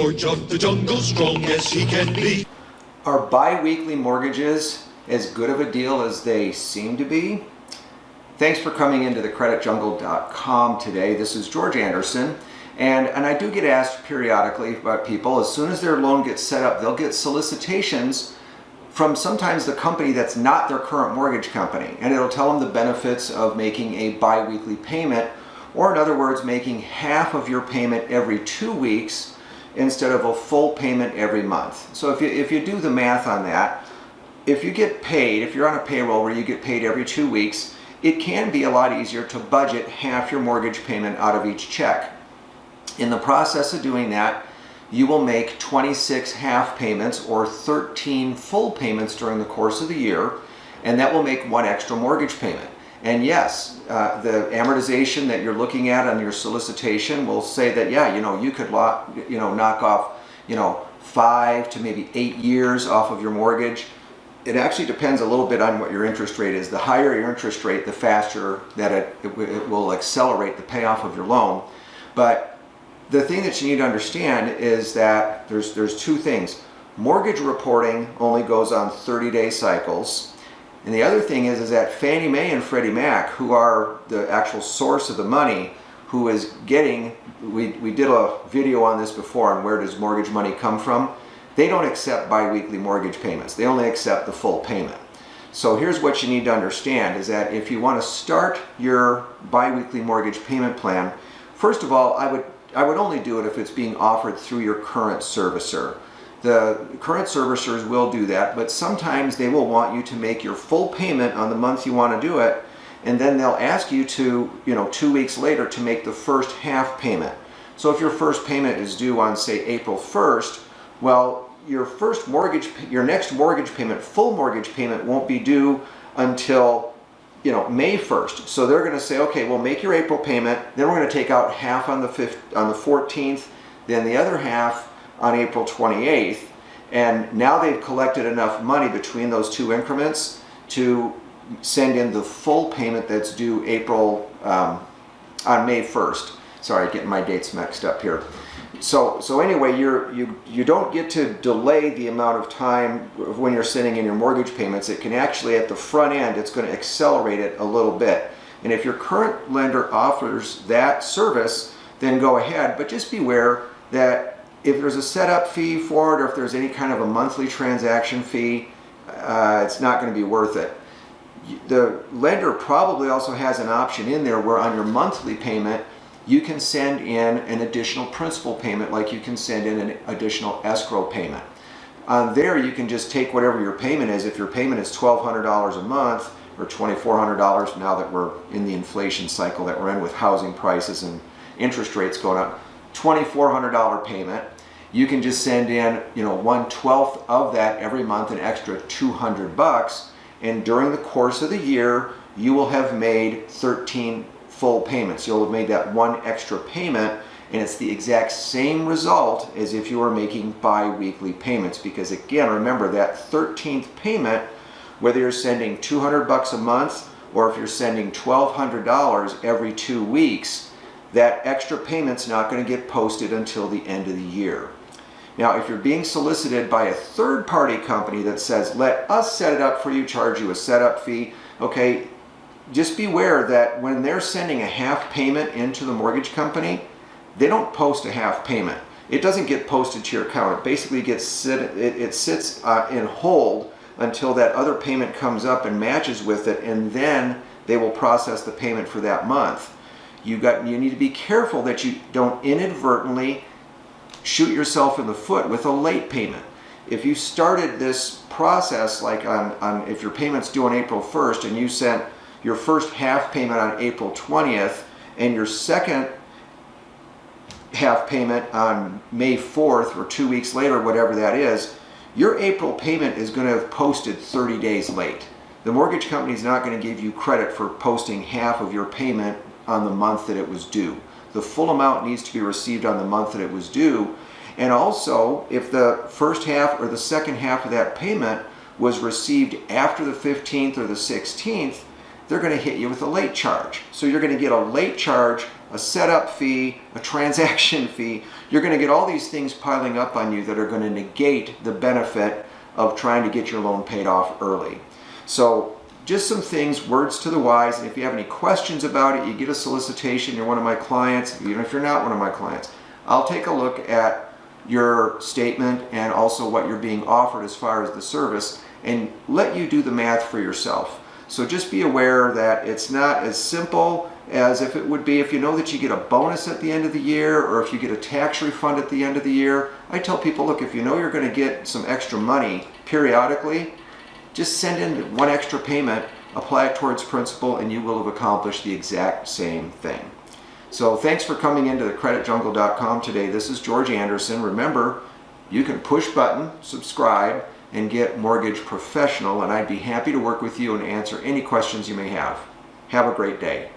George of the jungle, strong as he can be. Are bi-weekly mortgages as good of a deal as they seem to be? Thanks for coming into thecreditjungle.com today. This is George Anderson, and I do get asked periodically by people, as soon as their loan gets set up, they'll get solicitations from sometimes the company that's not their current mortgage company, and it'll tell them the benefits of making a bi-weekly payment, or in other words, making half of your payment every 2 weeks instead of a full payment every month. So if you do the math on that, if you get paid, if you're on a payroll where you get paid every 2 weeks, it can be a lot easier to budget half your mortgage payment out of each check. In the process of doing that, you will make 26 half payments or 13 full payments during the course of the year, and that will make one extra mortgage payment. And yes, the amortization that you're looking at on your solicitation will say that, yeah, you could knock off 5 to maybe 8 years off of your mortgage. It actually depends a little bit on what your interest rate is. The higher your interest rate, the faster that it will accelerate the payoff of your loan. But the thing that you need to understand is that there's two things. Mortgage reporting only goes on 30-day cycles. And the other thing is that Fannie Mae and Freddie Mac, who are the actual source of the money, who is getting, we did a video on this before on where does mortgage money come from. They don't accept bi-weekly mortgage payments. They only accept the full payment. So here's what you need to understand is that if you want to start your bi-weekly mortgage payment plan, first of all, I would only do it if it's being offered through your current servicer. The current servicers will do that, but sometimes they will want you to make your full payment on the month you want to do it, and then they'll ask you to, 2 weeks later to make the first half payment. So if your first payment is due on, say, April 1st, well, your next mortgage payment, full mortgage payment, won't be due until May 1st. So they're going to say, okay, well, make your April payment, then we're going to take out half on the 14th, then the other half on April 28th, and now they've collected enough money between those two increments to send in the full payment that's due on May 1st. Sorry, getting my dates mixed up here. So anyway, you don't get to delay the amount of time when you're sending in your mortgage payments. It can actually, at the front end, it's going to accelerate it a little bit. And if your current lender offers that service, then go ahead. But just beware that if there's a setup fee for it, or if there's any kind of a monthly transaction fee, it's not going to be worth it. The lender probably also has an option in there where on your monthly payment, you can send in an additional principal payment, like you can send in an additional escrow payment. On there, you can just take whatever your payment is. If your payment is $1,200 a month or $2,400 now that we're in the inflation cycle that we're in with housing prices and interest rates going up, $2,400 payment, you can just send in 1/12 of that every month, an extra $200, and during the course of the year, you will have made 13 full payments. You'll have made that one extra payment, and it's the exact same result as if you were making bi-weekly payments, because again, remember that 13th payment, whether you're sending $200 a month or if you're sending $1,200 every 2 weeks, that extra payment's not going to get posted until the end of the year. Now, if you're being solicited by a third-party company that says, let us set it up for you, charge you a setup fee, okay, just beware that when they're sending a half payment into the mortgage company, they don't post a half payment. It doesn't get posted to your account. It basically it sits in hold until that other payment comes up and matches with it, and then they will process the payment for that month. You need to be careful that you don't inadvertently shoot yourself in the foot with a late payment. If you started this process, like if your payment's due on April 1st and you sent your first half payment on April 20th and your second half payment on May 4th or 2 weeks later, whatever that is, your April payment is going to have posted 30 days late. The mortgage company is not going to give you credit for posting half of your payment on the month that it was due. The full amount needs to be received on the month that it was due. And also, if the first half or the second half of that payment was received after the 15th or the 16th, they're going to hit you with a late charge. So you're going to get a late charge, a setup fee, a transaction fee. You're going to get all these things piling up on you that are going to negate the benefit of trying to get your loan paid off early. So just some things, words to the wise, and if you have any questions about it, you get a solicitation, you're one of my clients, even if you're not one of my clients, I'll take a look at your statement and also what you're being offered as far as the service and let you do the math for yourself. So just be aware that it's not as simple as if it would be if you know that you get a bonus at the end of the year or if you get a tax refund at the end of the year. I tell people, look, if you know you're going to get some extra money periodically, just send in one extra payment, apply it towards principal, and you will have accomplished the exact same thing. So thanks for coming into the creditjungle.com today. This is George Anderson. Remember, you can push button, subscribe, and get Mortgage Professional, and I'd be happy to work with you and answer any questions you may have. Have a great day.